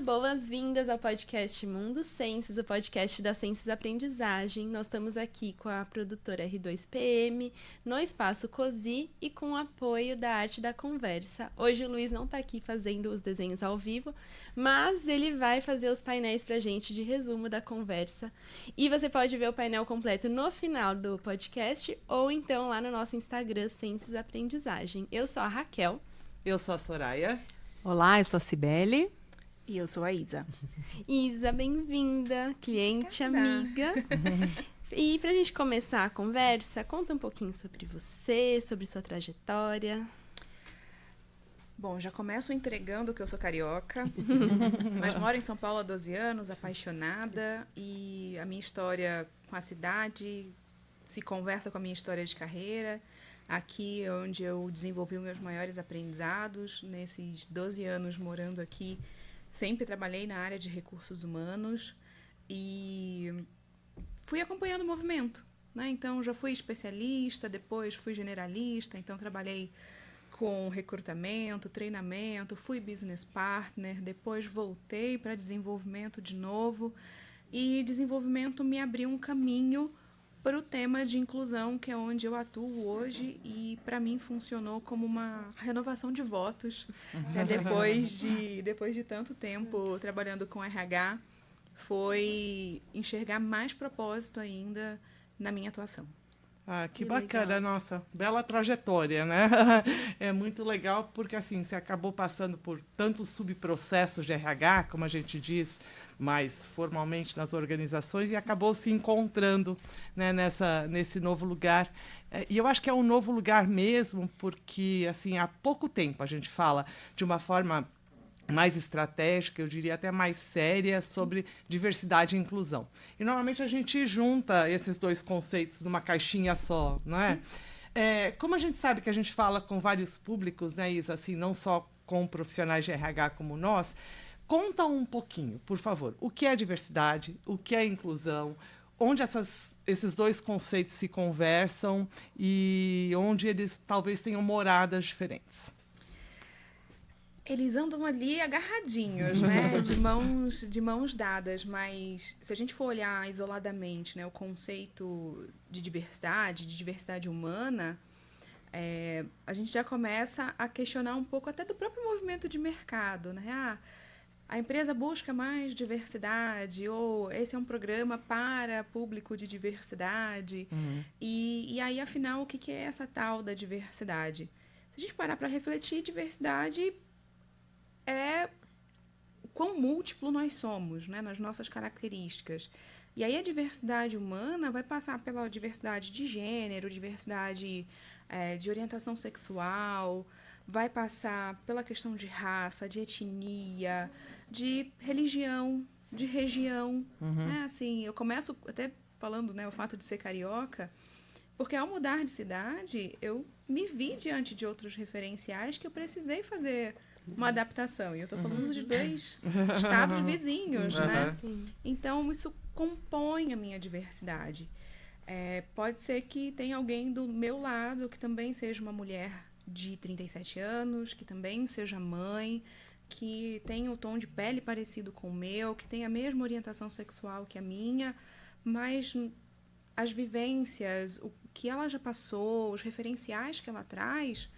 boas-vindas ao podcast Mundo Ciências, o podcast da Ciências Aprendizagem. Nós estamos aqui com a produtora R2PM, no Espaço COSI e com o apoio da Arte da Conversa. Hoje o Luiz não está aqui fazendo os desenhos ao vivo, mas ele vai fazer os painéis pra gente de resumo da conversa. E você pode ver o painel completo no final do podcast ou então lá no nosso Instagram, Ciências Aprendizagem. Eu sou a Raquel. Eu sou a Soraya. Olá, eu sou a Cibele. E eu sou a Isa. Isa, bem-vinda, cliente, amiga. E pra gente começar a conversa, conta um pouquinho sobre você, sobre sua trajetória. Bom, já começo entregando que eu sou carioca, mas moro em São Paulo há 12 anos, apaixonada, e a minha história com a cidade se conversa com a minha história de carreira. Aqui é onde eu desenvolvi os meus maiores aprendizados. Nesses 12 anos morando aqui, sempre trabalhei na área de recursos humanos e fui acompanhando o movimento, né? Então, já fui especialista, depois fui generalista, então trabalhei com recrutamento, treinamento, fui business partner, depois voltei para desenvolvimento de novo, e desenvolvimento me abriu um caminho para o tema de inclusão, que é onde eu atuo hoje, e para mim funcionou como uma renovação de votos. Depois de tanto tempo trabalhando com RH, foi enxergar mais propósito ainda na minha atuação. Ah, que bacana, legal. Nossa, bela trajetória, né? É muito legal porque, assim, você acabou passando por tantos subprocessos de RH, como a gente diz, mais formalmente nas organizações, e acabou se encontrando, né, nesse novo lugar. E eu acho que é um novo lugar mesmo, porque, assim, há pouco tempo a gente fala de uma forma mais estratégica, eu diria até mais séria, sobre diversidade e inclusão. E normalmente a gente junta esses dois conceitos numa caixinha só, não é? Como a gente sabe que a gente fala com vários públicos, né, Isa, assim, não só com profissionais de RH como nós, conta um pouquinho, por favor, o que é diversidade, o que é inclusão, onde esses dois conceitos se conversam e onde eles talvez tenham moradas diferentes. Eles andam ali agarradinhos, né? de mãos dadas, mas se a gente for olhar isoladamente, né, o conceito de diversidade humana, a gente já começa a questionar um pouco até do próprio movimento de mercado, né? A empresa busca mais diversidade, ou esse é um programa para público de diversidade. Uhum. E aí, afinal, o que é essa tal da diversidade? Se a gente parar para refletir, diversidade é quão múltiplo nós somos, né, nas nossas características. E aí a diversidade humana vai passar pela diversidade de gênero, diversidade de orientação sexual, vai passar pela questão de raça, de etnia, de religião, de região. Uhum. Né? Assim, eu começo até falando, né, o fato de ser carioca, porque ao mudar de cidade, eu me vi diante de outros referenciais que eu precisei fazer uma adaptação. E eu estou falando de dois estados vizinhos, né? Então, isso compõe a minha diversidade. Pode ser que tenha alguém do meu lado que também seja uma mulher de 37 anos, que também seja mãe, que tenha o tom de pele parecido com o meu, que tenha a mesma orientação sexual que a minha, mas as vivências, o que ela já passou, os referenciais que ela traz,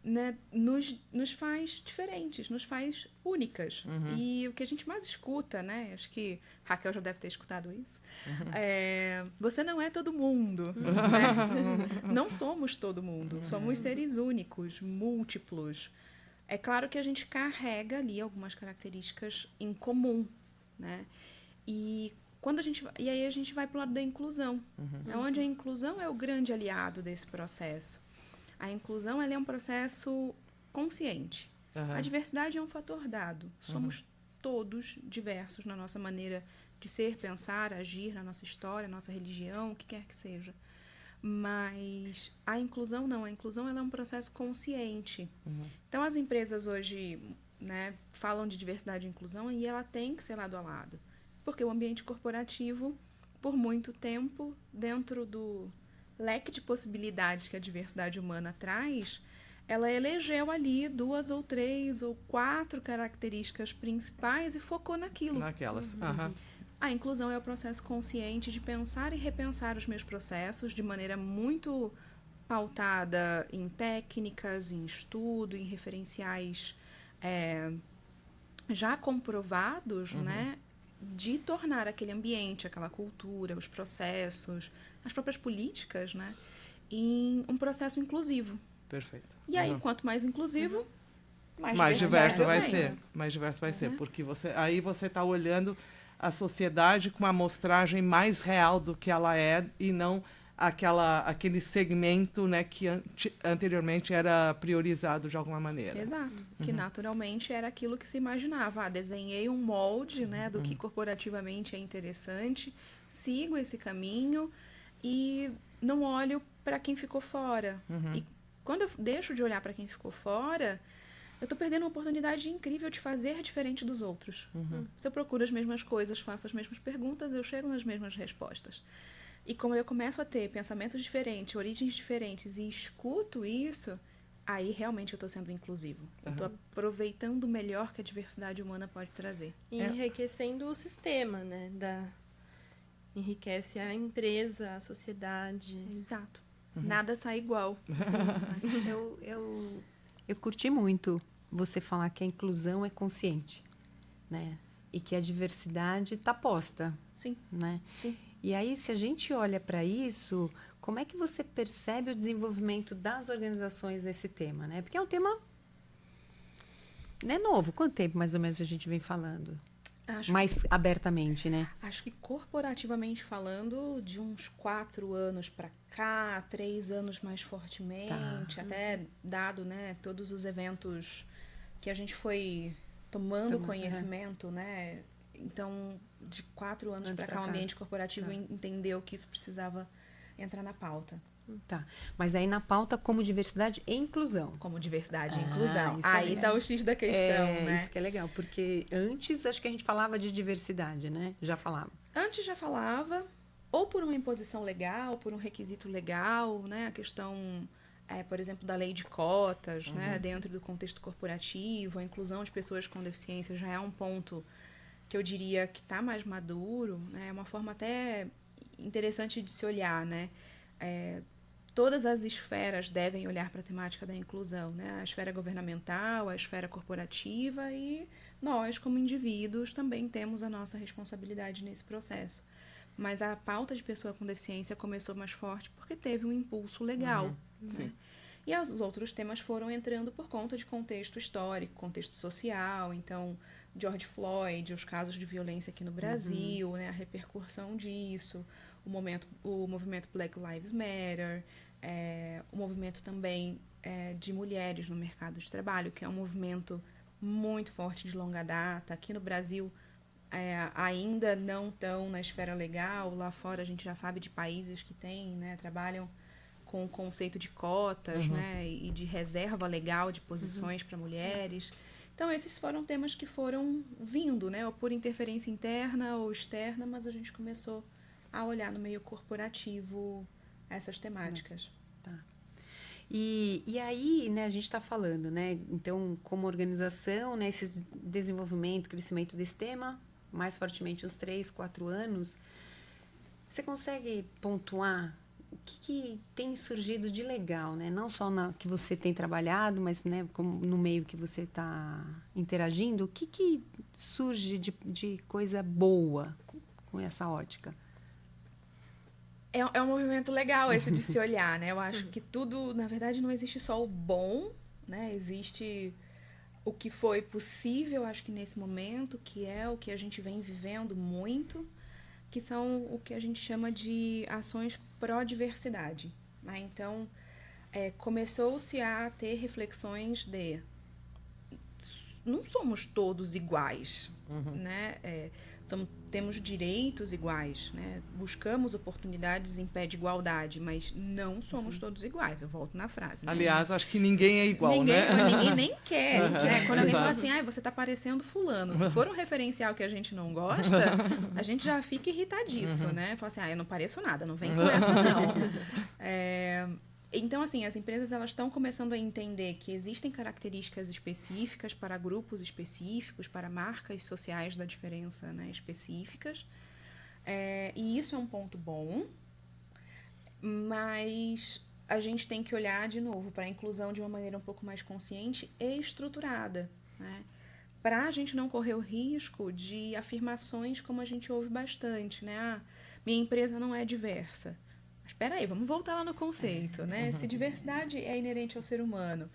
né, nos faz diferentes, nos faz únicas. Uhum. E o que a gente mais escuta, né, acho que Raquel já deve ter escutado isso, você não é todo mundo. Né? Não somos todo mundo, somos seres únicos, múltiplos. É claro que a gente carrega ali algumas características em comum, né? E aí a gente vai para o lado da inclusão, onde a inclusão é o grande aliado desse processo. A inclusão ela é um processo consciente. Uhum. A diversidade é um fator dado. Somos todos diversos na nossa maneira de ser, pensar, agir, na nossa história, nossa religião, o que quer que seja. Mas a inclusão não. A inclusão ela é um processo consciente. Uhum. Então, as empresas hoje, né, falam de diversidade e inclusão e ela tem que ser lado a lado. Porque o ambiente corporativo, por muito tempo, dentro do leque de possibilidades que a diversidade humana traz, ela elegeu ali 2 ou 3 ou 4 características principais e focou naquilo. Naquelas. Aham. A inclusão é o processo consciente de pensar e repensar os meus processos de maneira muito pautada em técnicas, em estudo, em referenciais já comprovados, né, de tornar aquele ambiente, aquela cultura, os processos, as próprias políticas, né, em um processo inclusivo. Perfeito. E aí, quanto mais inclusivo, Mais diverso vai também, ser. né? Mais diverso vai ser. Porque aí você está olhando a sociedade com uma amostragem mais real do que ela é e não aquele segmento, né, que anteriormente era priorizado de alguma maneira. Exato. Que naturalmente era aquilo que se imaginava. Desenhei um molde, né, do que corporativamente é interessante, sigo esse caminho e não olho para quem ficou fora. E quando eu deixo de olhar para quem ficou fora, eu estou perdendo uma oportunidade incrível de fazer diferente dos outros. Se eu procuro as mesmas coisas, faço as mesmas perguntas, eu chego nas mesmas respostas. E como eu começo a ter pensamentos diferentes, origens diferentes e escuto isso, aí realmente eu estou sendo inclusivo. Eu estou aproveitando o melhor que a diversidade humana pode trazer. E enriquecendo o sistema, né? Enriquece a empresa, a sociedade. Exato. Nada sai igual. Eu curti muito você falar que a inclusão é consciente, né? E que a diversidade está posta. Sim. Né? Sim. E aí, se a gente olha para isso, como é que você percebe o desenvolvimento das organizações nesse tema, né? Porque é um tema novo. Quanto tempo, mais ou menos, a gente vem falando? Mais abertamente, né? Acho que corporativamente falando, de uns 4 anos para cá, 3 anos mais fortemente, até dado, né, todos os eventos que a gente foi tomando conhecimento, né? Então, de 4 anos para cá, o ambiente corporativo entendeu que isso precisava entrar na pauta. Tá. Mas aí na pauta como diversidade e inclusão. Como diversidade e inclusão. Isso Aí tá o X da questão, né? Isso que é legal, porque antes acho que a gente falava de diversidade, né? Já falava. Antes já falava, ou por uma imposição legal, por um requisito legal, né? A questão, por exemplo, da lei de cotas, né? Dentro do contexto corporativo, a inclusão de pessoas com deficiência já é um ponto que eu diria que está mais maduro, né? É uma forma até interessante de se olhar, né? Todas as esferas devem olhar para a temática da inclusão, né? A esfera governamental, a esfera corporativa e nós, como indivíduos, também temos a nossa responsabilidade nesse processo. Mas a pauta de pessoa com deficiência começou mais forte porque teve um impulso legal, né? E os outros temas foram entrando por conta de contexto histórico, contexto social. Então, George Floyd, os casos de violência aqui no Brasil, né? A repercussão disso, o movimento Black Lives Matter, o movimento também de mulheres no mercado de trabalho, que é um movimento muito forte de longa data. Aqui no Brasil, ainda não tão na esfera legal. Lá fora, a gente já sabe de países que têm, né, trabalham com o conceito de cotas, né, e de reserva legal de posições para mulheres. Então, esses foram temas que foram vindo, né, ou por interferência interna ou externa, mas a gente começou a olhar no meio corporativo essas temáticas. Tá. E aí, né, a gente está falando, né, então, como organização, né, esse desenvolvimento, crescimento desse tema, mais fortemente uns 3, 4 anos, você consegue pontuar o que tem surgido de legal, né? Não só que você tem trabalhado, mas, né, como no meio que você está interagindo, o que surge de coisa boa com essa ótica? É um movimento legal esse de se olhar, né? Eu acho que tudo, na verdade, não existe só o bom, né? Existe o que foi possível, acho que nesse momento, que é o que a gente vem vivendo muito, que são o que a gente chama de ações pró-diversidade, né? Então, começou-se a ter reflexões de não somos todos iguais, né? Temos direitos iguais, né? Buscamos oportunidades em pé de igualdade, mas não somos todos iguais. Eu volto na frase, né? Aliás, acho que ninguém é igual, né? Ninguém nem quer. Né? Quando alguém fala assim, você está parecendo fulano. Se for um referencial que a gente não gosta, a gente já fica irritadiço, né? Fala assim, eu não pareço nada, não vem com essa, não. Então, assim, as empresas elas estão começando a entender que existem características específicas para grupos específicos, para marcas sociais da diferença, né, específicas. E isso é um ponto bom, mas a gente tem que olhar de novo para a inclusão de uma maneira um pouco mais consciente e estruturada, né? Para a gente não correr o risco de afirmações como a gente ouve bastante, né? Ah, minha empresa não é diversa. Mas espera aí, vamos voltar lá no conceito, né? Se diversidade é inerente ao ser humano,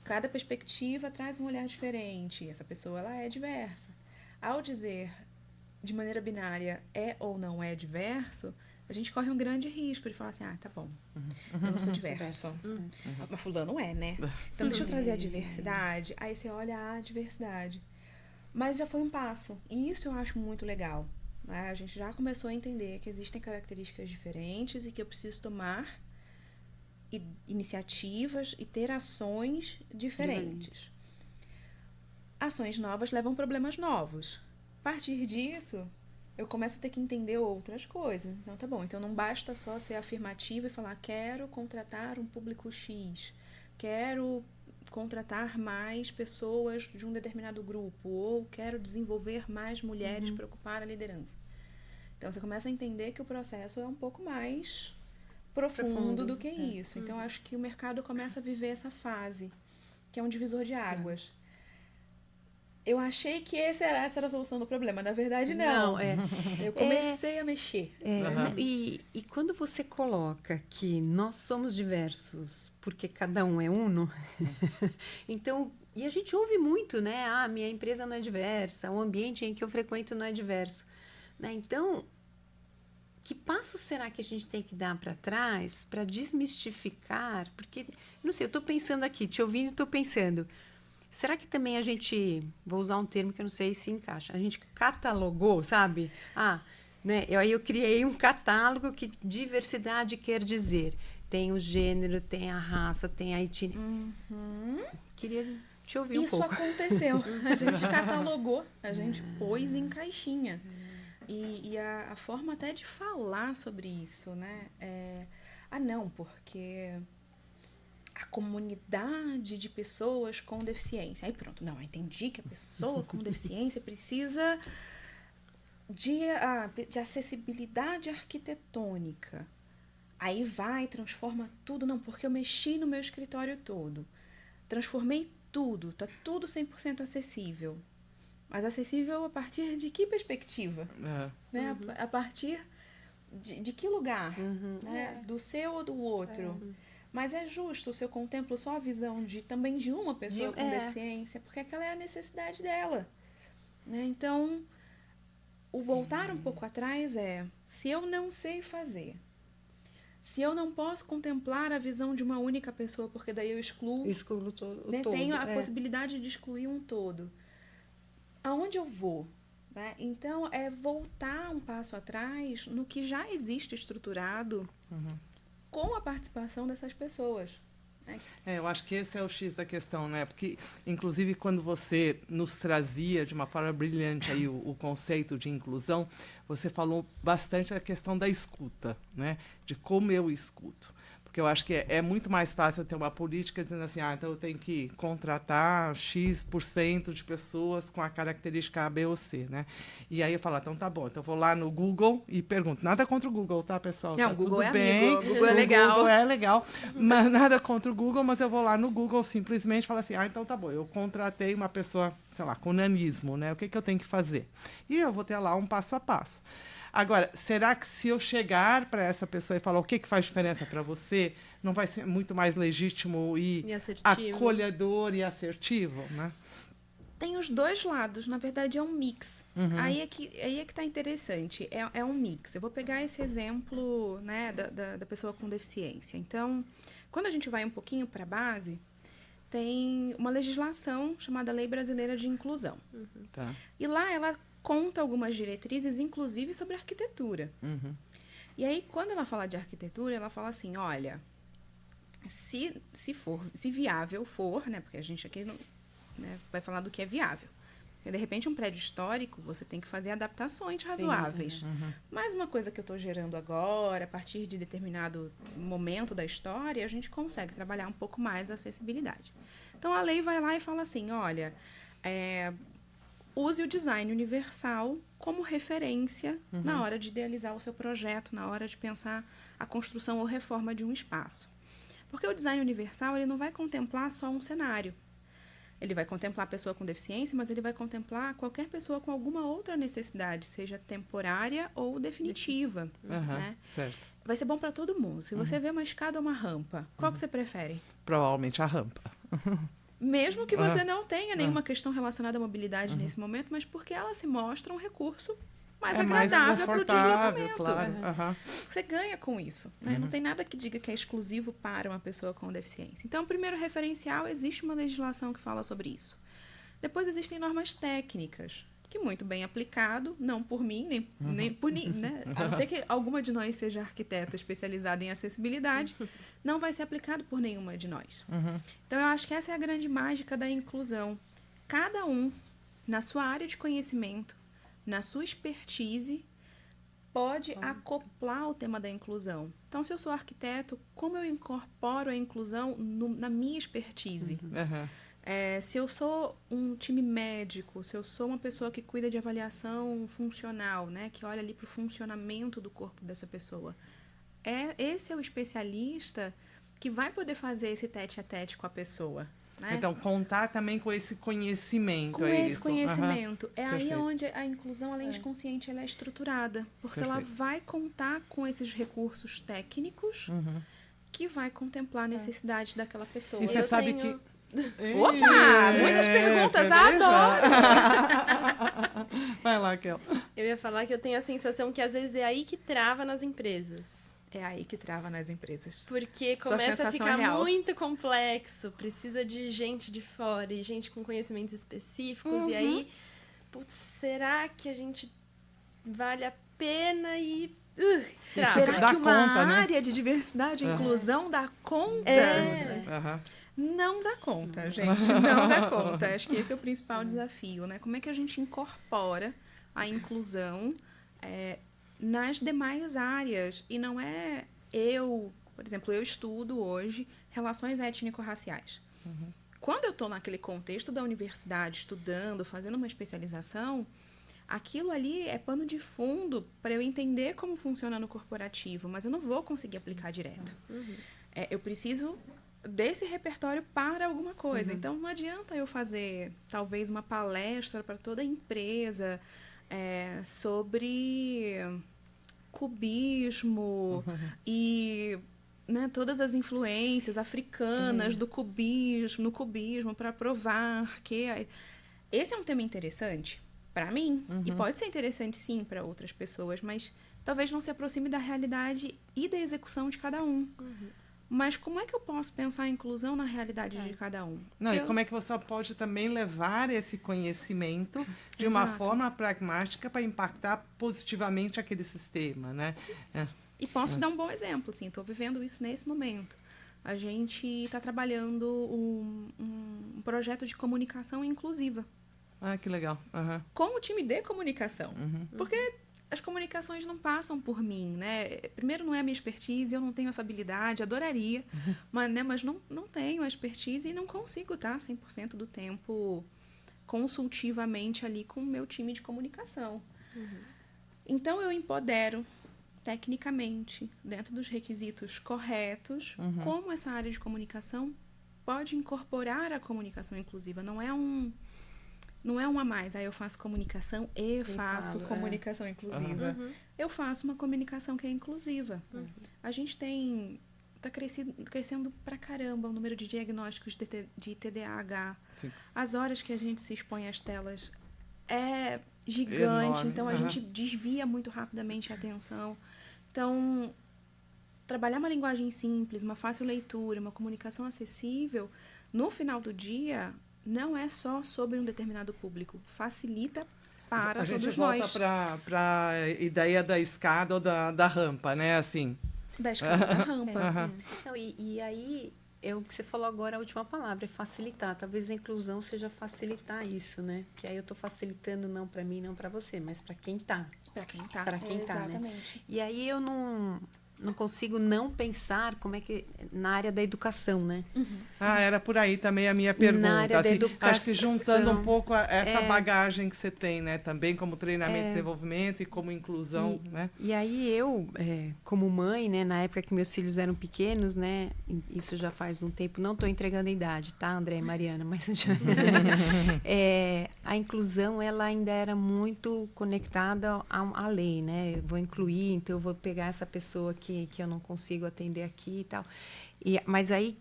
cada perspectiva traz um olhar diferente. Essa pessoa ela é diversa. Ao dizer de maneira binária é ou não é diverso, a gente corre um grande risco de falar assim, tá bom, eu não sou diverso. Mas fulano é, né? Então deixa eu trazer a diversidade. Aí você olha a diversidade. Mas já foi um passo. E isso eu acho muito legal. Né? A gente já começou a entender que existem características diferentes e que eu preciso tomar iniciativas e ter ações diferentes. Ações novas levam problemas novos. A partir disso, eu começo a ter que entender outras coisas. Então, tá bom. Então, não basta só ser afirmativa e falar quero contratar um público X, quero contratar mais pessoas de um determinado grupo, ou quero desenvolver mais mulheres para ocupar a liderança. Então, você começa a entender que o processo é um pouco mais profundo do que isso. Então, acho que o mercado começa a viver essa fase, que é um divisor de águas. Eu achei que essa era a solução do problema. Na verdade, não. Eu comecei a mexer. E quando você coloca que nós somos diversos porque cada um é uno, então, e a gente ouve muito, né? Ah, minha empresa não é diversa, o ambiente em que eu frequento não é diverso. Né? Então, que passo será que a gente tem que dar para trás para desmistificar? Porque, não sei, eu estou pensando aqui, te ouvindo, estou pensando... Será que também a gente, vou usar um termo que eu não sei se encaixa, a gente catalogou, sabe? Né? Aí eu criei um catálogo que diversidade quer dizer. Tem o gênero, tem a raça, tem a etnia. Queria te ouvir um pouco. Isso aconteceu. A gente catalogou, a gente pôs em caixinha. E a forma até de falar sobre isso, né? Não, porque... a comunidade de pessoas com deficiência. Aí pronto, não, entendi que a pessoa com deficiência precisa de acessibilidade arquitetônica. Aí vai, transforma tudo. Não, porque eu mexi no meu escritório todo. Transformei tudo, tá tudo 100% acessível. Mas acessível a partir de que perspectiva? Né? A partir de que lugar? Né? Do seu ou do outro? Mas é justo se eu contemplo só a visão também de uma pessoa com deficiência, porque aquela é a necessidade dela. Né? Então, o voltar um pouco atrás se eu não sei fazer, se eu não posso contemplar a visão de uma única pessoa, porque daí eu excluo todo. Né? Tenho a possibilidade de excluir um todo. Aonde eu vou? Né? Então, é voltar um passo atrás no que já existe estruturado com a participação dessas pessoas. Né? Eu acho que esse é o X da questão, né? Porque, inclusive, quando você nos trazia de uma forma brilhante aí o conceito de inclusão, você falou bastante da questão da escuta, né? De como eu escuto. Porque eu acho que é muito mais fácil ter uma política dizendo assim, então eu tenho que contratar X% de pessoas com a característica A, B ou C, né? E aí eu falo, então tá bom, então eu vou lá no Google e pergunto. Nada contra o Google, tá, pessoal? Não, tá o Google tudo é bem. amigo, o Google é legal. O Google é legal, mas nada contra o Google, mas eu vou lá no Google simplesmente falo assim, então tá bom, eu contratei uma pessoa, sei lá, com nanismo, né? O que eu tenho que fazer? E eu vou ter lá um passo a passo. Agora, será que se eu chegar para essa pessoa e falar o que faz diferença para você, não vai ser muito mais legítimo e acolhedor e assertivo, né? Tem os dois lados, na verdade é um mix. Aí é que tá interessante, é um mix. Eu vou pegar esse exemplo, né, da pessoa com deficiência. Então, quando a gente vai um pouquinho para a base, tem uma legislação chamada Lei Brasileira de Inclusão. Tá. E lá ela conta algumas diretrizes, inclusive sobre arquitetura. E aí, quando ela fala de arquitetura, ela fala assim, olha, se viável for, né, porque a gente aqui não, né, vai falar do que é viável. De repente, um prédio histórico, você tem que fazer adaptações razoáveis. Mas uma coisa que eu estou gerando agora, a partir de determinado momento da história, a gente consegue trabalhar um pouco mais a acessibilidade. Então, a lei vai lá e fala assim, olha, use o design universal como referência na hora de idealizar o seu projeto, na hora de pensar a construção ou reforma de um espaço. Porque o design universal, ele não vai contemplar só um cenário. Ele vai contemplar a pessoa com deficiência, mas ele vai contemplar qualquer pessoa com alguma outra necessidade, seja temporária ou definitiva. Né? Certo. Vai ser bom para todo mundo. Se você vê uma escada ou uma rampa, qual que você prefere? Provavelmente a rampa. Mesmo que você não tenha nenhuma questão relacionada à mobilidade nesse momento, mas porque ela se mostra um recurso mais agradável para o deslocamento. Claro. Você ganha com isso. Né? Não tem nada que diga que é exclusivo para uma pessoa com deficiência. Então, primeiro referencial, existe uma legislação que fala sobre isso. Depois existem normas técnicas, que muito bem aplicado, não por mim, nem por ninguém, né? A não ser que alguma de nós seja arquiteta especializada em acessibilidade, não vai ser aplicado por nenhuma de nós. Então, eu acho que essa é a grande mágica da inclusão. Cada um, na sua área de conhecimento, na sua expertise, pode acoplar o tema da inclusão. Então, se eu sou arquiteto, como eu incorporo a inclusão na minha expertise? Se eu sou um time médico, se eu sou uma pessoa que cuida de avaliação funcional, né, que olha ali para o funcionamento do corpo dessa pessoa, esse é o especialista que vai poder fazer esse tete-a-tete com a pessoa. Né? Então, contar também com esse conhecimento. Com esse conhecimento. É Perfeito. aí onde a inclusão, além de consciente, ela é estruturada. Porque ela vai contar com esses recursos técnicos que vai contemplar a necessidade daquela pessoa. E você sabe que... Opa! Muitas perguntas, adoro! Vai lá, Kel. Eu ia falar que eu tenho a sensação que às vezes é aí que trava nas empresas. É aí que trava nas empresas. Porque Sua começa a sensação ficar é real. muito complexo, precisa de gente de fora e gente com conhecimentos específicos. E aí, putz, será que a gente vale a pena e... trava. Será Dá que uma conta, né? área de diversidade e inclusão dá conta? Não dá conta, gente. Não dá conta. Acho que esse é o principal desafio, né? Como é que a gente incorpora a inclusão nas demais áreas? E não é por exemplo, eu estudo hoje relações étnico-raciais. Quando eu estou naquele contexto da universidade, estudando, fazendo uma especialização, aquilo ali é pano de fundo para eu entender como funciona no corporativo, mas eu não vou conseguir aplicar direto. Eu preciso desse repertório para alguma coisa. Então, não adianta eu fazer, talvez, uma palestra para toda a empresa sobre cubismo e... né, todas as influências africanas no cubismo para provar que esse é um tema interessante para mim e pode ser interessante sim para outras pessoas, mas talvez não se aproxime da realidade e da execução de cada um. Mas como é que eu posso pensar a inclusão na realidade de cada um? E como é que você pode também levar esse conhecimento de uma forma pragmática para impactar positivamente aquele sistema, né? E posso dar um bom exemplo, assim, estou vivendo isso nesse momento. A gente está trabalhando um projeto de comunicação inclusiva. Ah, que legal. Com o time de comunicação. Porque as comunicações não passam por mim, né? Primeiro, não é a minha expertise, eu não tenho essa habilidade, adoraria, mas não tenho a expertise e não consigo estar 100% do tempo consultivamente ali com o meu time de comunicação. Então, eu empodero tecnicamente, dentro dos requisitos corretos, como essa área de comunicação pode incorporar a comunicação inclusiva. Não é um a mais. Aí eu faço comunicação e faço comunicação inclusiva. Eu faço uma comunicação que é inclusiva. A gente está crescendo pra caramba o número de diagnósticos de TDAH. Sim. As horas que a gente se expõe às telas é gigante. Enorme. Então, a gente desvia muito rapidamente a atenção. Então, trabalhar uma linguagem simples, uma fácil leitura, uma comunicação acessível, no final do dia, não é só sobre um determinado público. Facilita para todos nós. A gente volta para a ideia da escada ou da rampa, né? Assim. Da escada da rampa. Não, e aí, o que você falou agora, a última palavra, é facilitar. Talvez a inclusão seja facilitar isso, né? Que aí eu estou facilitando não para mim, não para você, mas para quem está. Para quem tá. Para quem está, né? Exatamente. E aí eu não consigo não pensar como é que na área da educação, né? Era por aí também a minha pergunta. Na área da educação. Acho que juntando um pouco essa bagagem que você tem, né? Também como treinamento e desenvolvimento e como inclusão, né? E aí eu, como mãe, né? Na época que meus filhos eram pequenos, né? Isso já faz um tempo. Não estou entregando a idade, tá, André e Mariana? Mas já... a inclusão, ela ainda era muito conectada à lei, né? Eu vou incluir, então eu vou pegar essa pessoa que eu não consigo atender aqui e tal. Mas aí,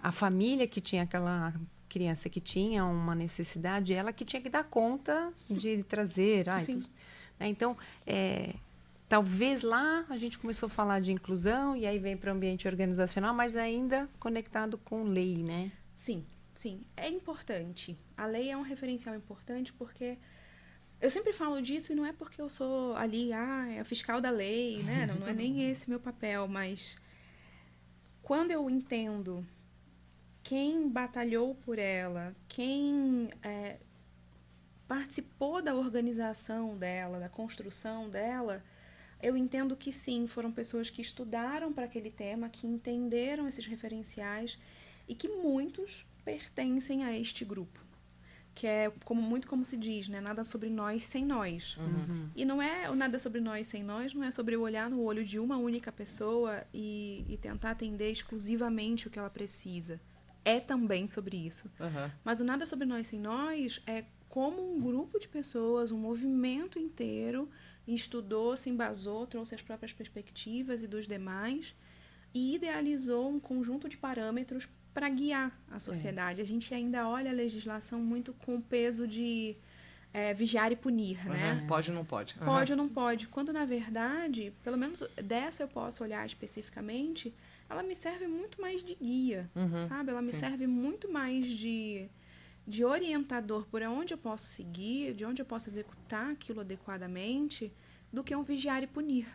a família que tinha aquela criança que tinha uma necessidade, ela que tinha que dar conta de trazer. Então, talvez lá a gente começou a falar de inclusão e aí vem para o ambiente organizacional, mas ainda conectado com lei, né? Sim, sim. É importante. A lei é um referencial importante porque... Eu sempre falo disso e não é porque eu sou ali, a fiscal da lei, né? Não é nem esse meu papel, mas quando eu entendo quem batalhou por ela, quem participou da organização dela, da construção dela, eu entendo que sim, foram pessoas que estudaram para aquele tema, que entenderam esses referenciais e que muitos pertencem a este grupo. Que é muito como se diz, né? Nada sobre nós sem nós. E não é o nada sobre nós sem nós, não é sobre eu olhar no olho de uma única pessoa e tentar atender exclusivamente o que ela precisa. É também sobre isso. Mas o nada sobre nós sem nós é como um grupo de pessoas, um movimento inteiro, estudou, se embasou, trouxe as próprias perspectivas e dos demais e idealizou um conjunto de parâmetros para guiar a sociedade. A gente ainda olha a legislação muito com o peso de vigiar e punir, né? Pode ou não pode? Pode ou não pode. Quando, na verdade, pelo menos dessa eu posso olhar especificamente, ela me serve muito mais de guia, sabe? Ela me serve muito mais de orientador por onde eu posso seguir, de onde eu posso executar aquilo adequadamente, do que um vigiar e punir.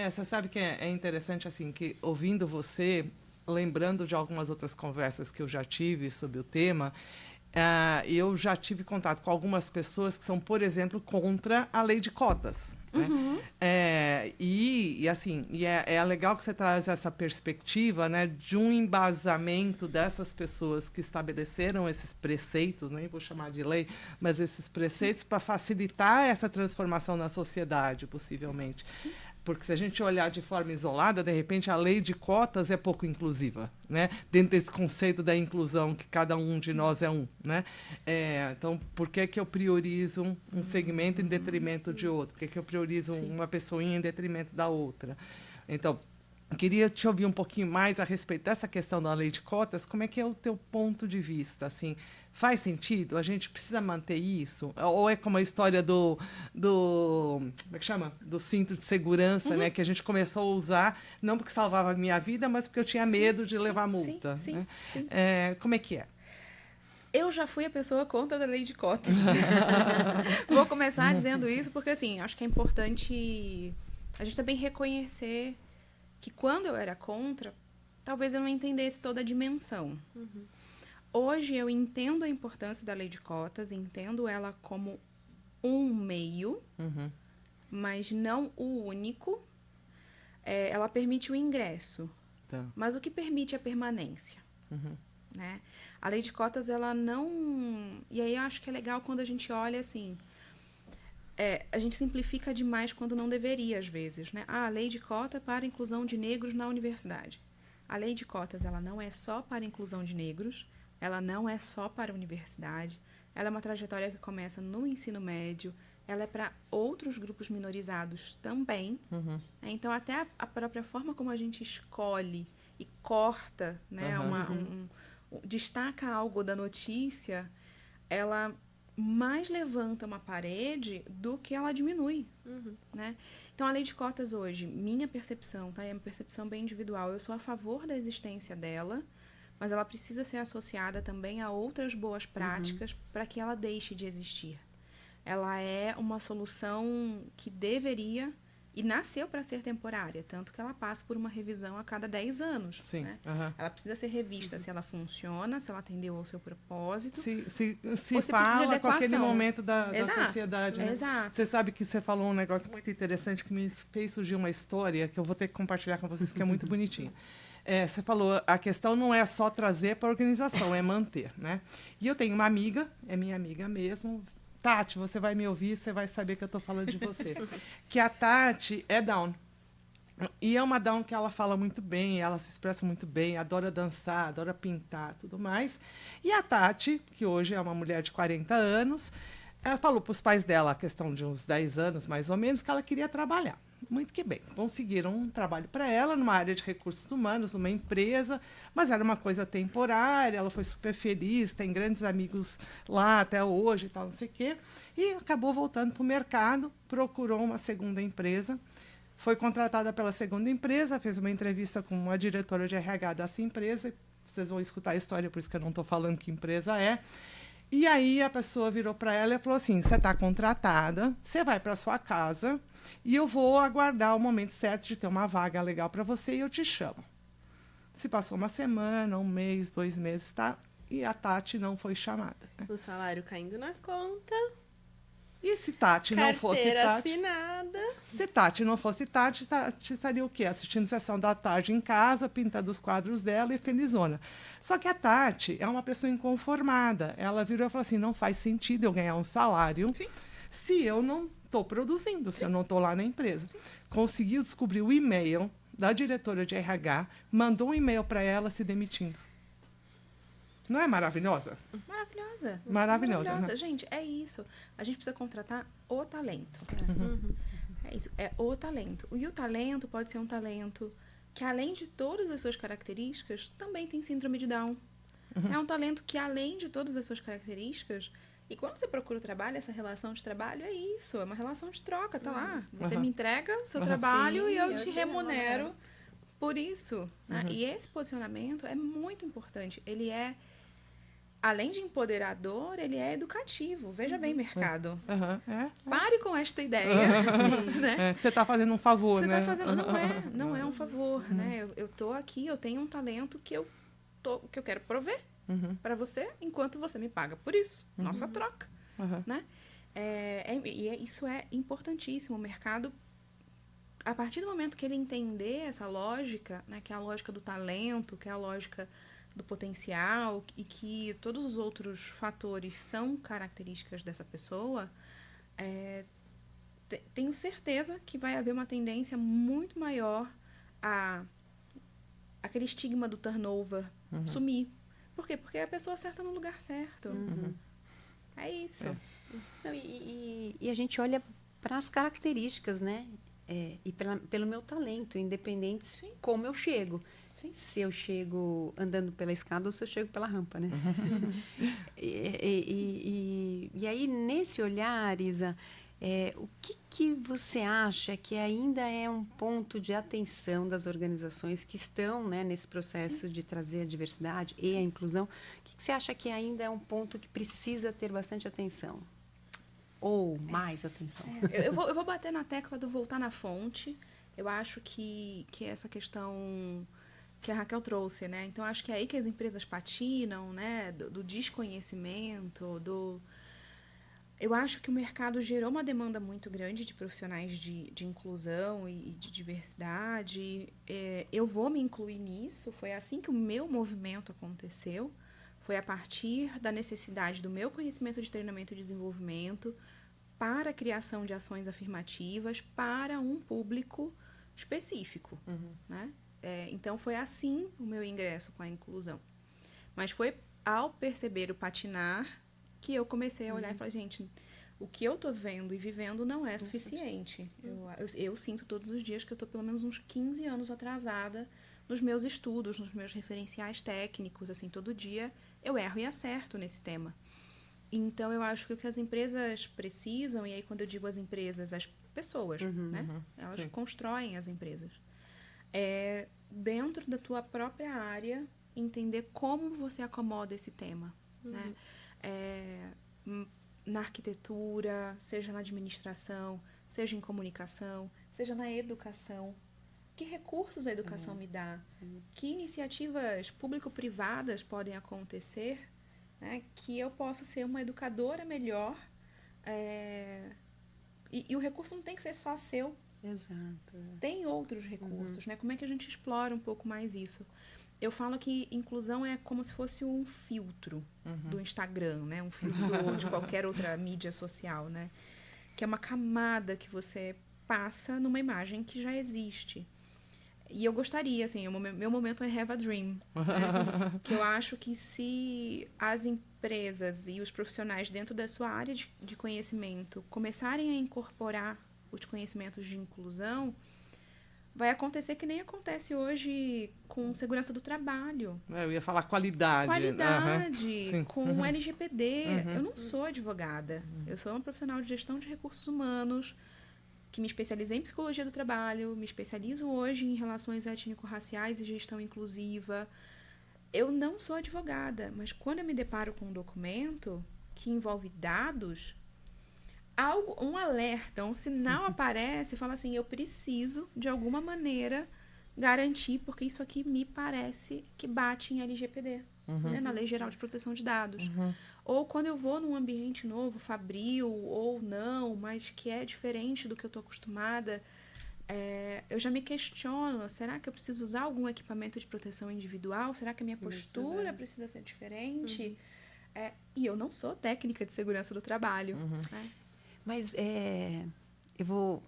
Você sabe que é interessante, assim, que ouvindo você... lembrando de algumas outras conversas que eu já tive sobre o tema, eu já tive contato com algumas pessoas que são, por exemplo, contra a lei de cotas. Né? É legal que você traz essa perspectiva, né, de um embasamento dessas pessoas que estabeleceram esses preceitos, nem vou chamar de lei, mas esses preceitos para facilitar essa transformação na sociedade, possivelmente. Porque se a gente olhar de forma isolada, de repente a lei de cotas é pouco inclusiva, né? Dentro desse conceito da inclusão, que cada um de nós é um, né? Então, por que eu priorizo um segmento em detrimento de outro? Por que eu priorizo uma pessoinha em detrimento da outra? Então, queria te ouvir um pouquinho mais a respeito dessa questão da lei de cotas. Como é que é o teu ponto de vista? Assim, faz sentido? A gente precisa manter isso? Ou é como a história do como é que chama? Do cinto de segurança, né? Que a gente começou a usar, não porque salvava a minha vida, mas porque eu tinha medo de levar multa. Né? Sim. Como é que é? Eu já fui a pessoa contra a lei de cotas. Vou começar dizendo isso porque, assim, acho que é importante a gente também reconhecer que quando eu era contra, talvez eu não entendesse toda a dimensão. Hoje eu entendo a importância da lei de cotas, entendo ela como um meio, mas não o único. Ela permite o ingresso, mas o que permite a permanência. Né? A lei de cotas, ela não... E aí eu acho que é legal quando a gente olha assim... a gente simplifica demais quando não deveria, às vezes, né? A lei de cota para a inclusão de negros na universidade. A lei de cotas, ela não é só para a inclusão de negros, ela não é só para a universidade, ela é uma trajetória que começa no ensino médio, ela é para outros grupos minorizados também. Então, até a própria forma como a gente escolhe e corta, né, destaca algo da notícia, ela... mais levanta uma parede do que ela diminui, né? Então, a lei de cotas hoje, minha percepção, tá? É uma percepção bem individual. Eu sou a favor da existência dela, mas ela precisa ser associada também a outras boas práticas para que ela deixe de existir. Ela é uma solução que deveria E nasceu para ser temporária, tanto que ela passa por uma revisão a cada 10 anos. Sim. Né? Aham. Ela precisa ser revista se ela funciona, se ela atendeu ao seu propósito. Se Ou se precisa de fala com aquele adequação. momento da Exato, sociedade. Né? exato. Você sabe que você falou um negócio muito interessante que me fez surgir uma história que eu vou ter que compartilhar com vocês, que é muito bonitinha. Você falou, a questão não é só trazer para a organização, é manter. Né? E eu tenho uma amiga, é minha amiga mesmo, Tati, você vai me ouvir, você vai saber que eu estou falando de você. Que a Tati é Down. E é uma Down que ela fala muito bem, ela se expressa muito bem, adora dançar, adora pintar, tudo mais. E a Tati, que hoje é uma mulher de 40 anos, ela falou para os pais dela, a questão de uns 10 anos, mais ou menos, que ela queria trabalhar. Muito que bem. Conseguiram um trabalho para ela numa área de recursos humanos, numa empresa, mas era uma coisa temporária, ela foi super feliz, tem grandes amigos lá até hoje e tal, não sei o quê. E acabou voltando para o mercado, procurou uma segunda empresa, foi contratada pela segunda empresa, fez uma entrevista com a diretora de RH dessa empresa. Vocês vão escutar a história, por isso que eu não estou falando que empresa é. E aí a pessoa virou para ela e falou assim, você está contratada, você vai para sua casa e eu vou aguardar o momento certo de ter uma vaga legal para você e eu te chamo. Se passou uma semana, um mês, 2 meses, tá? E a Tati não foi chamada. Né? O salário caindo na conta. E se Tati não fosse Carteira Tati... assinada. Se Tati não fosse Tati, Tati estaria o quê? Assistindo sessão da tarde em casa, pintando os quadros dela e felizona. Só que a Tati é uma pessoa inconformada. Ela virou e falou assim, não faz sentido eu ganhar um salário se eu não estou produzindo, se eu não estou lá na empresa. Conseguiu descobrir o e-mail da diretora de RH, mandou um e-mail para ela se demitindo. Não é maravilhosa? Maravilhosa. Maravilhosa. Né? Gente, é isso. A gente precisa contratar o talento. É isso, é o talento. E o talento pode ser um talento que, além de todas as suas características, também tem síndrome de Down. É um talento que, além de todas as suas características, e quando você procura o trabalho, essa relação de trabalho é isso, é uma relação de troca, tá lá. Você me entrega o seu trabalho e eu te remunero por isso. Né? E esse posicionamento é muito importante. Ele é, além de empoderador, ele é educativo. Veja bem, mercado. Pare com esta ideia. Né? Que você está fazendo um favor, você né? Tá fazendo, não é um favor. Né? Eu estou aqui, eu tenho um talento que eu quero prover para você, enquanto você me paga por isso. Nossa troca. Né? Isso é importantíssimo. O mercado, a partir do momento que ele entender essa lógica, né, que é a lógica do talento, que é a lógica do potencial e que todos os outros fatores são características dessa pessoa, tenho certeza que vai haver uma tendência muito maior a aquele estigma do turnover sumir. Por quê? Porque é a pessoa certa no lugar certo. É isso. Não, e a gente olha para as características, né? E pelo meu talento, independente como eu chego. Se eu chego andando pela escada ou se eu chego pela rampa, né? E aí, nesse olhar, Isa, o que você acha que ainda é um ponto de atenção das organizações que estão, né, nesse processo de trazer a diversidade e a inclusão? O que você acha que ainda é um ponto que precisa ter bastante atenção? Ou mais atenção? Eu vou bater na tecla do voltar na fonte. Eu acho que essa questão que a Raquel trouxe, né? Então, acho que é aí que as empresas patinam, né? Do desconhecimento, Eu acho que o mercado gerou uma demanda muito grande de profissionais de inclusão e de diversidade. Eu vou me incluir nisso. Foi assim que o meu movimento aconteceu. Foi a partir da necessidade do meu conhecimento de treinamento e desenvolvimento para a criação de ações afirmativas para um público específico, né? Então, foi assim o meu ingresso com a inclusão. Mas foi ao perceber o patinar que eu comecei a olhar e falar, gente, o que eu estou vendo e vivendo não é suficiente. Eu sinto todos os dias que eu estou pelo menos uns 15 anos atrasada nos meus estudos, nos meus referenciais técnicos, assim, todo dia eu erro e acerto nesse tema. Então, eu acho que o que as empresas precisam, e aí quando eu digo as empresas, as pessoas, né? Elas constroem as empresas. Dentro da tua própria área, entender como você acomoda esse tema, né? Na arquitetura, seja na administração, seja em comunicação, seja na educação. Que recursos a educação me dá? Que iniciativas público-privadas podem acontecer, né, que eu possa ser uma educadora melhor, e o recurso não tem que ser só seu. Exato. Tem outros recursos, né? Como é que a gente explora um pouco mais isso? Eu falo que inclusão é como se fosse um filtro do Instagram, né? Um filtro de qualquer outra mídia social, né? Que é uma camada que você passa numa imagem que já existe. E eu gostaria, assim, meu momento é Have a Dream. Né? Que eu acho que se as empresas e os profissionais dentro da sua área de conhecimento começarem a incorporar os conhecimentos de inclusão, vai acontecer que nem acontece hoje com segurança do trabalho. Eu ia falar qualidade. Qualidade, com LGPD. Eu não sou advogada. Eu sou uma profissional de gestão de recursos humanos, que me especializei em psicologia do trabalho, me especializo hoje em relações étnico-raciais e gestão inclusiva. Eu não sou advogada, mas quando eu me deparo com um documento que envolve dados, um alerta, um sinal aparece e fala assim, eu preciso, de alguma maneira, garantir, porque isso aqui me parece que bate em LGPD, né, na Lei Geral de Proteção de Dados. Ou quando eu vou num ambiente novo, fabril ou não, mas que é diferente do que eu estou acostumada, eu já me questiono, será que eu preciso usar algum equipamento de proteção individual? Será que a minha postura precisa ser diferente? E eu não sou técnica de segurança do trabalho. Né? Mas eu vou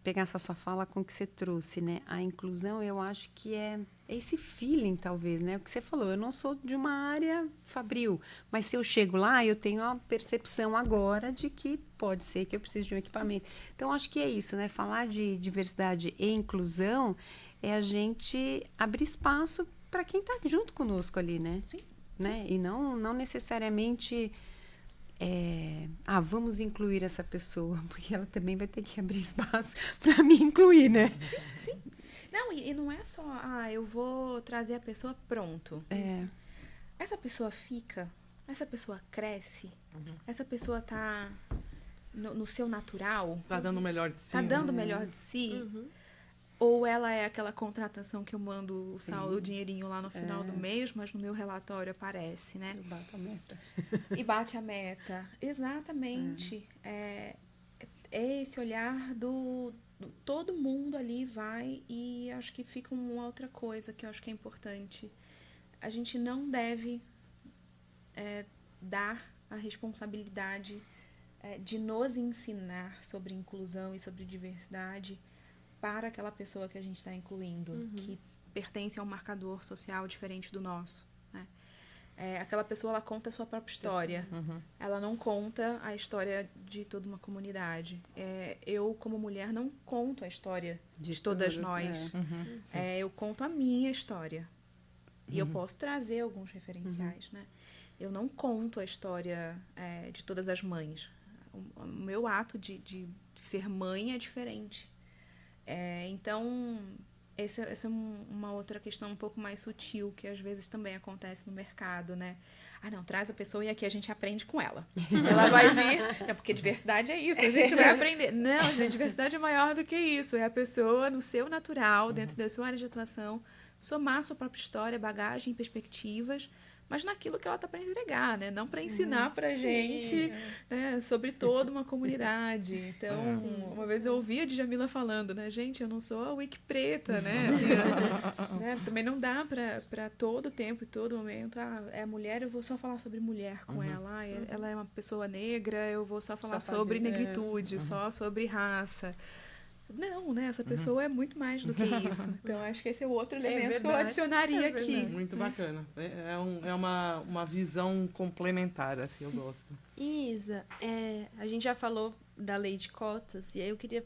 pegar essa sua fala com o que você trouxe, né? A inclusão, eu acho que é esse feeling, talvez, né? O que você falou, eu não sou de uma área fabril, mas se eu chego lá, eu tenho a percepção agora de que pode ser que eu precise de um equipamento. Então, acho que é isso, né? Falar de diversidade e inclusão é a gente abrir espaço para quem está junto conosco ali, né? Sim. Né? E não necessariamente... vamos incluir essa pessoa, porque ela também vai ter que abrir espaço para me incluir, né? Sim. Não, e não é só, eu vou trazer a pessoa pronto. Essa pessoa fica, essa pessoa cresce, essa pessoa tá no seu natural. Tá dando o melhor de si. Tá dando o melhor de si. Ou ela é aquela contratação que eu mando o dinheirinho lá no final do mês, mas no meu relatório aparece, né? Eu bato a meta. E bate a meta. Exatamente. É esse olhar do todo mundo ali vai, e acho que fica uma outra coisa que eu acho que é importante. A gente não deve dar a responsabilidade de nos ensinar sobre inclusão e sobre diversidade para aquela pessoa que a gente está incluindo, que pertence a um marcador social diferente do nosso. Né? Aquela pessoa, ela conta a sua própria história. Ela não conta a história de toda uma comunidade. Eu, como mulher, não conto a história de todas nós. Eu conto a minha história. E eu posso trazer alguns referenciais. Né? Eu não conto a história de todas as mães. O meu ato de ser mãe é diferente. Então, essa é uma outra questão um pouco mais sutil, que às vezes também acontece no mercado, né? Não, traz a pessoa e aqui a gente aprende com ela. Ela vai vir... Não, porque diversidade é isso, a gente vai aprender. Não, gente, diversidade é maior do que isso. É a pessoa, no seu natural, dentro da sua área de atuação, somar a sua própria história, bagagem, perspectivas, mas naquilo que ela está para entregar, né? Não para ensinar para a gente sobre toda uma comunidade. Então, uma vez eu ouvi a Djamila falando, né? Gente, eu não sou a Wiki preta, né? Assim, né? Também não dá para todo tempo e todo momento. É mulher, eu vou só falar sobre mulher com ela. Ela é uma pessoa negra, eu vou só falar sobre negritude, só sobre raça. Não, né? Essa pessoa é muito mais do que isso. Então, acho que esse é o outro elemento que eu adicionaria aqui. Muito bacana. É uma visão complementar, assim, eu gosto. Isa, a gente já falou da lei de cotas, e aí eu queria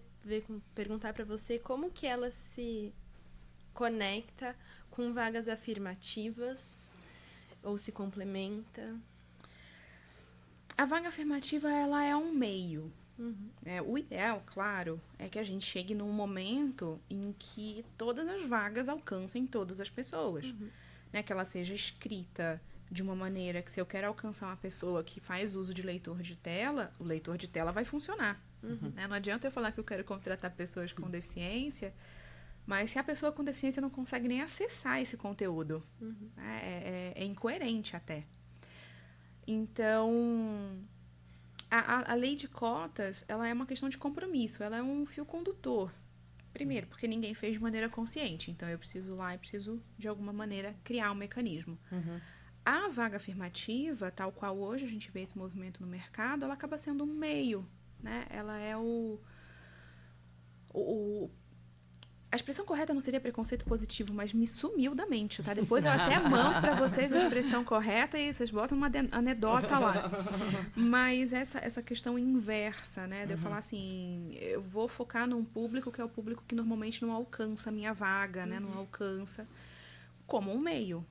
perguntar para você como que ela se conecta com vagas afirmativas ou se complementa. A vaga afirmativa, ela é um meio. O ideal, claro, é que a gente chegue num momento em que todas as vagas alcancem todas as pessoas. Né? Que ela seja escrita de uma maneira que, se eu quero alcançar uma pessoa que faz uso de leitor de tela, o leitor de tela vai funcionar. Né? Não adianta eu falar que eu quero contratar pessoas com deficiência, mas se a pessoa com deficiência não consegue nem acessar esse conteúdo, é incoerente até. Então, a lei de cotas, ela é uma questão de compromisso, ela é um fio condutor. Primeiro, porque ninguém fez de maneira consciente, então eu preciso lá e preciso, de alguma maneira, criar um mecanismo. A vaga afirmativa, tal qual hoje a gente vê esse movimento no mercado, ela acaba sendo um meio, né? Ela é a expressão correta não seria preconceito positivo, mas me sumiu da mente, tá? Depois eu até mando para vocês a expressão correta e vocês botam uma anedota lá. Mas essa questão inversa, né? De eu falar assim, eu vou focar num público que é o público que normalmente não alcança a minha vaga, né? Não alcança, como um meio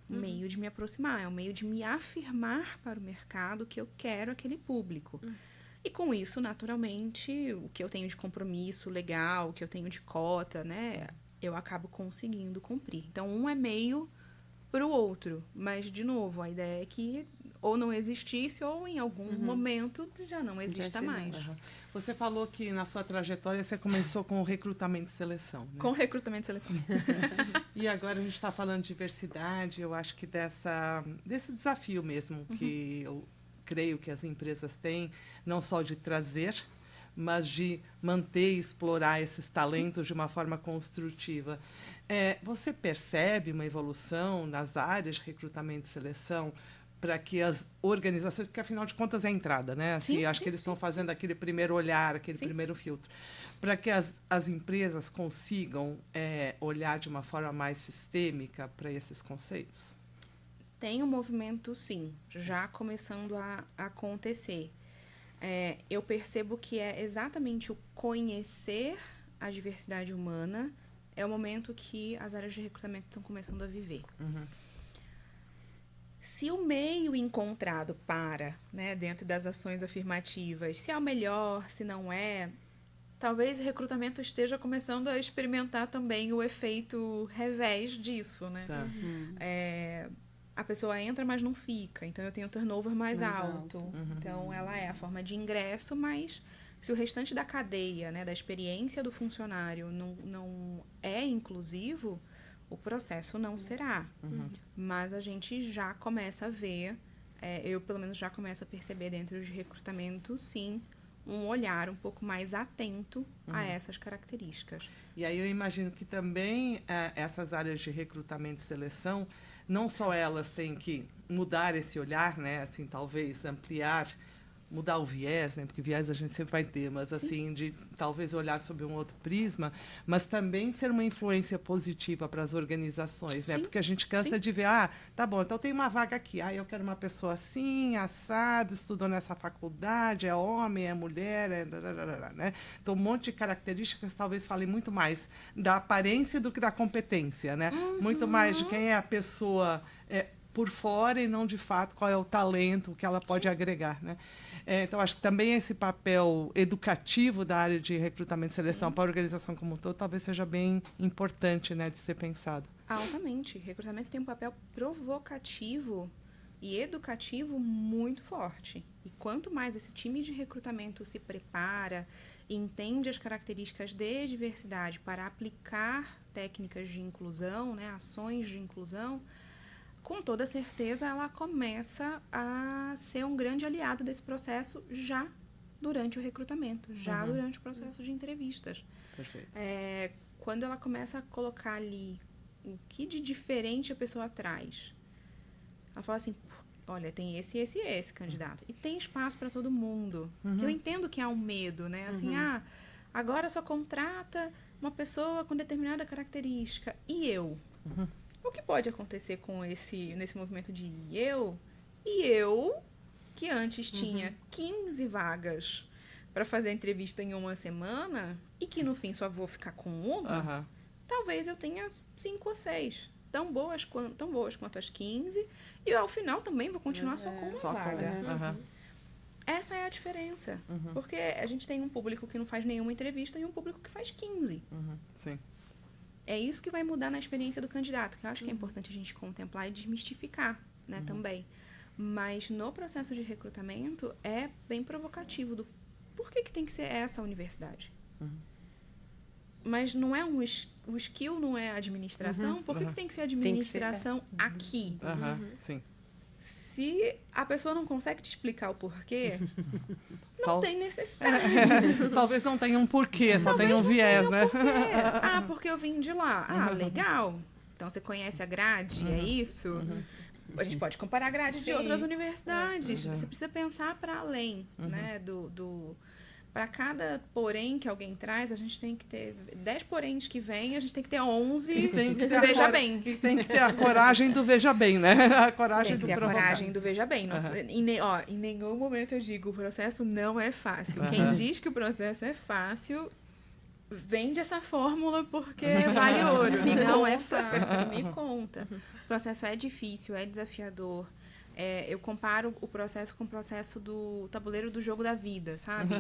de me aproximar, é um meio de me afirmar para o mercado que eu quero aquele público. E com isso, naturalmente, o que eu tenho de compromisso legal, o que eu tenho de cota, né, eu acabo conseguindo cumprir. Então, um é meio para o outro. Mas, de novo, a ideia é que ou não existisse ou em algum momento já não exista mais. Você falou que na sua trajetória você começou com o recrutamento e seleção. Né? Com recrutamento e seleção. E agora a gente está falando de diversidade, eu acho que desse desafio mesmo que eu creio que as empresas têm, não só de trazer, mas de manter e explorar esses talentos de uma forma construtiva. Você percebe uma evolução nas áreas de recrutamento e seleção para que as organizações, porque afinal de contas é a entrada, né? Assim, acho que eles estão fazendo aquele primeiro olhar, aquele primeiro filtro, para que as empresas consigam olhar de uma forma mais sistêmica para esses conceitos? Tem um movimento, sim, já começando a acontecer. Eu percebo que é exatamente o conhecer a diversidade humana é o momento que as áreas de recrutamento estão começando a viver. Se o meio encontrado né, dentro das ações afirmativas, se é o melhor, se não é, talvez o recrutamento esteja começando a experimentar também o efeito revés disso, né? Tá. A pessoa entra, mas não fica. Então, eu tenho um turnover mais alto. Então, ela é a forma de ingresso, mas se o restante da cadeia, né, da experiência do funcionário não é inclusivo, o processo não será. Mas a gente já começa a ver, eu pelo menos já começo a perceber dentro de recrutamento, sim, um olhar um pouco mais atento a essas características. E aí eu imagino que também essas áreas de recrutamento e seleção, não só elas têm que mudar esse olhar, né? Assim, talvez ampliar, mudar o viés, né? Porque viés a gente sempre vai ter, mas assim, de talvez olhar sob um outro prisma, mas também ser uma influência positiva para as organizações, né? Porque a gente cansa de ver, tá bom, então tem uma vaga aqui, eu quero uma pessoa assim, assado, estudou nessa faculdade, é homem, é mulher, né? Então, um monte de características talvez falem muito mais da aparência do que da competência, né? Muito mais de quem é a pessoa por fora e não, de fato, qual é o talento que ela pode agregar, né? Então, acho que também esse papel educativo da área de recrutamento e seleção para a organização como um todo talvez seja bem importante, né, de ser pensado. Altamente. Recrutamento tem um papel provocativo e educativo muito forte. E quanto mais esse time de recrutamento se prepara, entende as características de diversidade para aplicar técnicas de inclusão, né, ações de inclusão, com toda certeza ela começa a ser um grande aliado desse processo já durante o recrutamento, já durante o processo de entrevistas. Perfeito. Quando ela começa a colocar ali o que de diferente a pessoa traz, ela fala assim, olha, tem esse candidato. E tem espaço para todo mundo. Eu entendo que há um medo, né? Assim, agora só contrata uma pessoa com determinada característica. E eu? O que pode acontecer com nesse movimento de eu, que antes tinha 15 vagas para fazer a entrevista em uma semana e que no fim só vou ficar com uma, talvez eu tenha 5 ou 6, tão boas quanto as 15, e ao final também vou continuar só com uma vaga. Essa é a diferença, porque a gente tem um público que não faz nenhuma entrevista e um público que faz 15. Sim. É isso que vai mudar na experiência do candidato, que eu acho que é importante a gente contemplar e desmistificar, né, também. Mas no processo de recrutamento é bem provocativo do por que tem que ser essa universidade? Mas não é o skill não é administração? Por que tem que ser administração aqui? Sim. Se a pessoa não consegue te explicar o porquê, não tem necessidade. Talvez não tenha um porquê, só tenha um viés, né? Ah, porque eu vim de lá. Ah, legal. Então você conhece a grade, é isso? A gente pode comparar a grade de outras universidades. Você precisa pensar para além, né? Para cada porém que alguém traz, a gente tem que ter 10 poréns que vem, a gente tem que ter 11 veja bem. E tem que ter a coragem do veja bem, né? A coragem do provocar. Tem que ter a coragem do veja bem. Em nenhum momento eu digo, o processo não é fácil. Quem diz que o processo é fácil, vende essa fórmula porque vale ouro. Não é fácil, me conta. O processo é difícil, é desafiador. Eu comparo o processo com o processo do tabuleiro do jogo da vida, sabe?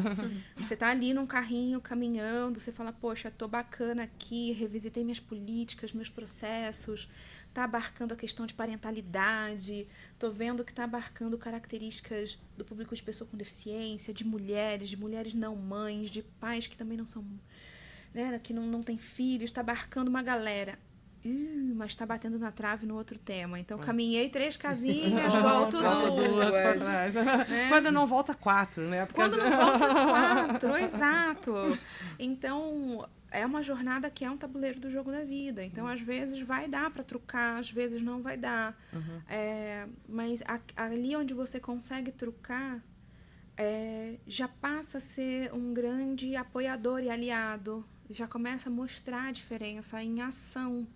Você tá ali num carrinho, caminhando, você fala, poxa, tô bacana aqui, revisitei minhas políticas, meus processos, tá abarcando a questão de parentalidade, tô vendo que tá abarcando características do público de pessoa com deficiência, de mulheres não mães, de pais que também não são, né, que não têm filhos, tá abarcando uma galera. Mas tá batendo na trave no outro tema. Então, caminhei 3 casinhas, volto 2 pra trás. Né? Quando não volta 4, né? Quando não volta 4, exato. Então, é uma jornada que é um tabuleiro do jogo da vida. Então, às vezes vai dar para trucar, às vezes não vai dar. Mas ali onde você consegue trucar, já passa a ser um grande apoiador e aliado. Já começa a mostrar a diferença em ação.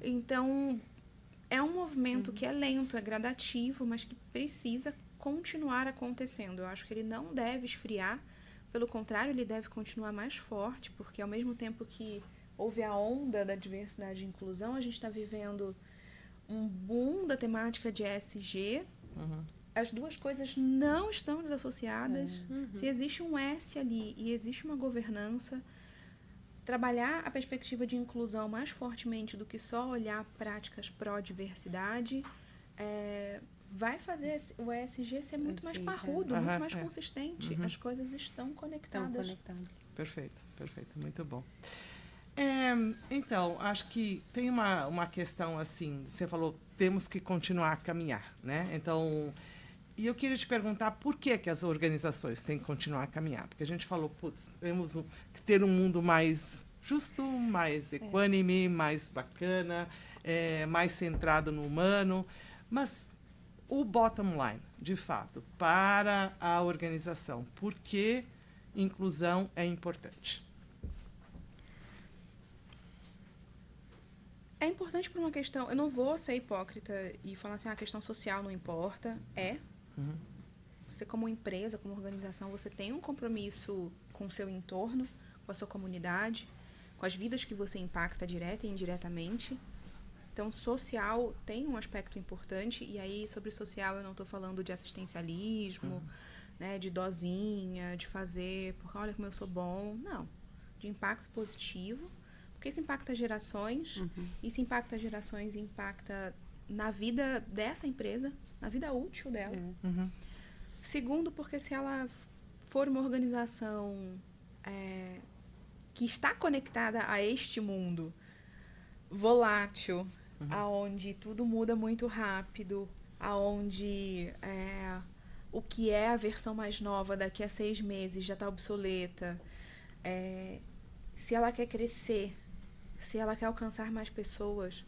Então, é um movimento que é lento, é gradativo, mas que precisa continuar acontecendo. Eu acho que ele não deve esfriar, pelo contrário, ele deve continuar mais forte, porque ao mesmo tempo que houve a onda da diversidade e inclusão, a gente está vivendo um boom da temática de ESG. As duas coisas não estão desassociadas. Se existe um S ali e existe uma governança, trabalhar a perspectiva de inclusão mais fortemente do que só olhar práticas pró-diversidade vai fazer o ESG ser muito mais parrudo, muito mais consistente. As coisas estão conectadas. Perfeito, muito bom. Então, acho que tem uma questão assim, você falou, temos que continuar a caminhar, né? Então, e eu queria te perguntar por que as organizações têm que continuar a caminhar? Porque a gente falou, temos que ter um mundo mais justo, mais equânime, mais bacana, mais centrado no humano. Mas o bottom line, de fato, para a organização, por que inclusão é importante? É importante por uma questão... Eu não vou ser hipócrita e falar assim, a questão social não importa. Você, como empresa, como organização, você tem um compromisso com o seu entorno, com a sua comunidade, com as vidas que você impacta direta e indiretamente. Então, social tem um aspecto importante. E aí, sobre social, eu não estou falando de assistencialismo, né, de dosinha, de fazer, porque olha como eu sou bom. Não. De impacto positivo. Porque isso impacta gerações, e se impacta gerações, impacta na vida dessa empresa, na vida útil dela. Segundo, porque se ela for uma organização que está conectada a este mundo volátil, aonde tudo muda muito rápido, aonde o que é a versão mais nova daqui a 6 meses já está obsoleta, se ela quer crescer, se ela quer alcançar mais pessoas,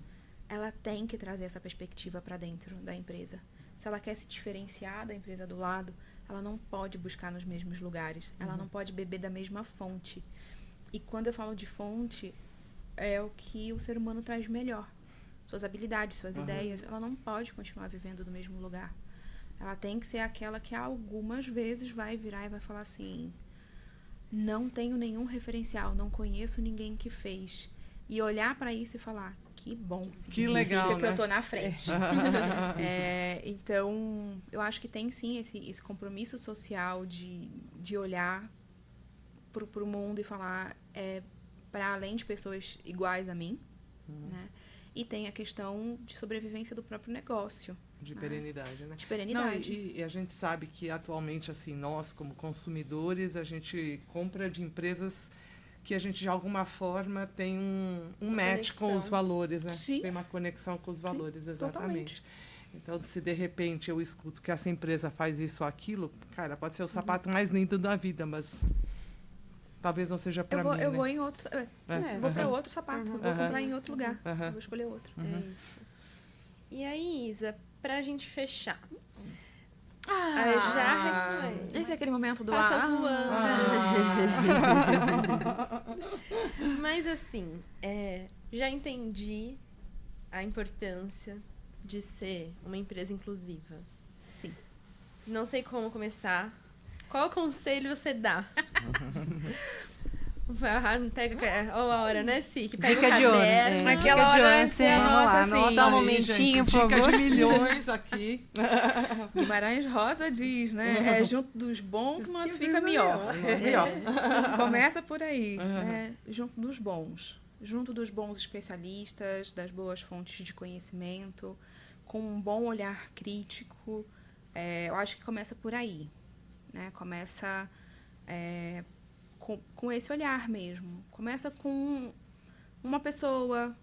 ela tem que trazer essa perspectiva para dentro da empresa. Se ela quer se diferenciar da empresa do lado, ela não pode buscar nos mesmos lugares. Ela não pode beber da mesma fonte. E quando eu falo de fonte, é o que o ser humano traz melhor. Suas habilidades, suas ideias. Ela não pode continuar vivendo do mesmo lugar. Ela tem que ser aquela que algumas vezes vai virar e vai falar assim, não tenho nenhum referencial, não conheço ninguém que fez. E olhar para isso e falar, que bom, que legal, que né? eu tô na frente. Então, eu acho que tem sim esse compromisso social de olhar para o mundo e falar para além de pessoas iguais a mim, né? E tem a questão de sobrevivência do próprio negócio. De perenidade, né? De perenidade. Não, e a gente sabe que atualmente, assim, nós como consumidores, a gente compra de empresas que a gente de alguma forma tem um match com os valores, né? Sim. Tem uma conexão com os valores, Sim, exatamente. totalmente. Então, se de repente eu escuto que essa empresa faz isso ou aquilo, cara, pode ser o sapato mais lindo da vida, mas talvez não seja para mim. Eu né? vou em outro. Vou para outro sapato. Vou comprar em outro lugar. Vou escolher outro. É isso. E aí, Isa, pra gente fechar. Esse é aquele momento do Passa voando. Mas assim, já entendi a importância de ser uma empresa inclusiva. Sim. Não sei como começar. Qual conselho você dá? Pega a hora, né, Si? Que pega Dica o de ouro. caderno. Aquela hora você Vamos lá, anota anota assim. Só um aí, momentinho, gente. por Dica favor. de milhões aqui. Guimarães Rosa diz, né? Junto dos bons, mas fica melhor. Melhor. Começa por aí, né? Junto dos bons. Junto dos bons especialistas, das boas fontes de conhecimento, com um bom olhar crítico. Eu acho que começa por aí, né? Começa com esse olhar mesmo. Começa com uma pessoa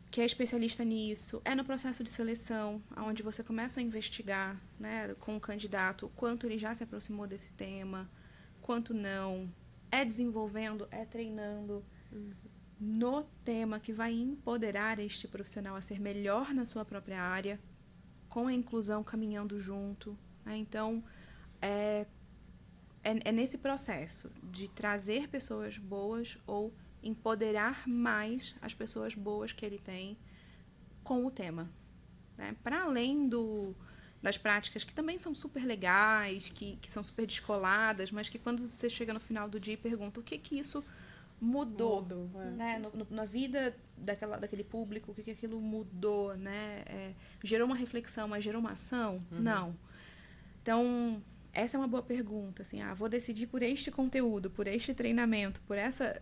que é especialista nisso, no processo de seleção, onde você começa a investigar, né, com o candidato, o quanto ele já se aproximou desse tema, quanto não, desenvolvendo, treinando no tema que vai empoderar este profissional a ser melhor na sua própria área, com a inclusão caminhando junto, né? Então, é nesse processo de trazer pessoas boas ou empoderar mais as pessoas boas que ele tem com o tema, né? Para além das práticas que também são super legais, que são super descoladas, mas que quando você chega no final do dia e pergunta o que isso mudou né? Na vida daquele público, o que aquilo mudou, né? Gerou uma reflexão, mas gerou uma ação? Não. Então, essa é uma boa pergunta, assim, vou decidir por este conteúdo, por este treinamento, por essa...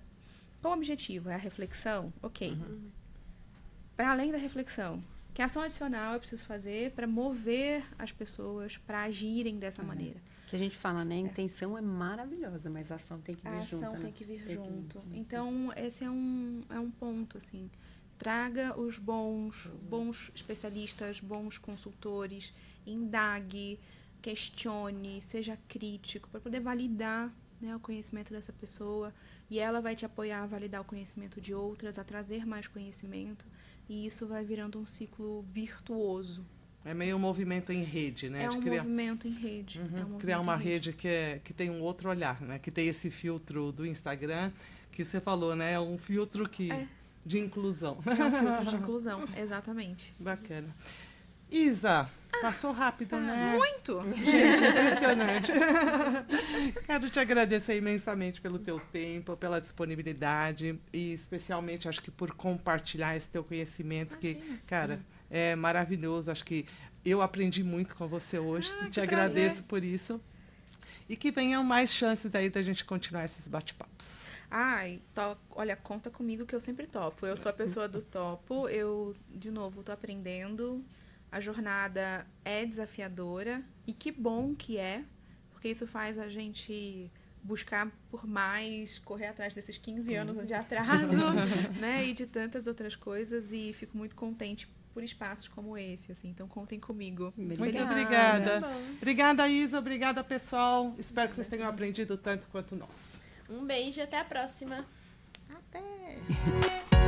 Qual o objetivo? É a reflexão? Ok. Para além da reflexão, que ação adicional eu preciso fazer para mover as pessoas para agirem dessa maneira? Que a gente fala, né? A intenção é maravilhosa, mas a ação tem que vir junto. A ação né? tem que vir junto. Então, esse é um ponto, assim. Traga os bons especialistas, bons consultores, indague, questione, seja crítico, para poder validar, né, o conhecimento dessa pessoa, e ela vai te apoiar a validar o conhecimento de outras, a trazer mais conhecimento, e isso vai virando um ciclo virtuoso. É meio um movimento em rede, né? Movimento em rede. Criar uma rede que tem um outro olhar, né? Que tem esse filtro do Instagram, que você falou, né? É um filtro de inclusão. É um filtro de inclusão, exatamente. Bacana. Isa, passou rápido, né? Muito! Gente, impressionante. Quero te agradecer imensamente pelo teu tempo, pela disponibilidade e especialmente, acho que por compartilhar esse teu conhecimento, que, cara, é maravilhoso. Acho que eu aprendi muito com você hoje e te agradeço por isso. E que venham mais chances aí da gente continuar esses bate-papos. Olha, conta comigo que eu sempre topo. Eu sou a pessoa do topo. Eu, de novo, tô aprendendo. A jornada é desafiadora e que bom que porque isso faz a gente buscar por mais, correr atrás desses 15 anos de atraso, né, e de tantas outras coisas, e fico muito contente por espaços como esse, assim. Então contem comigo. Muito obrigada. Obrigada, Isa. Obrigada, pessoal. Espero que vocês tenham aprendido tanto quanto nós. Um beijo e até a próxima. Até!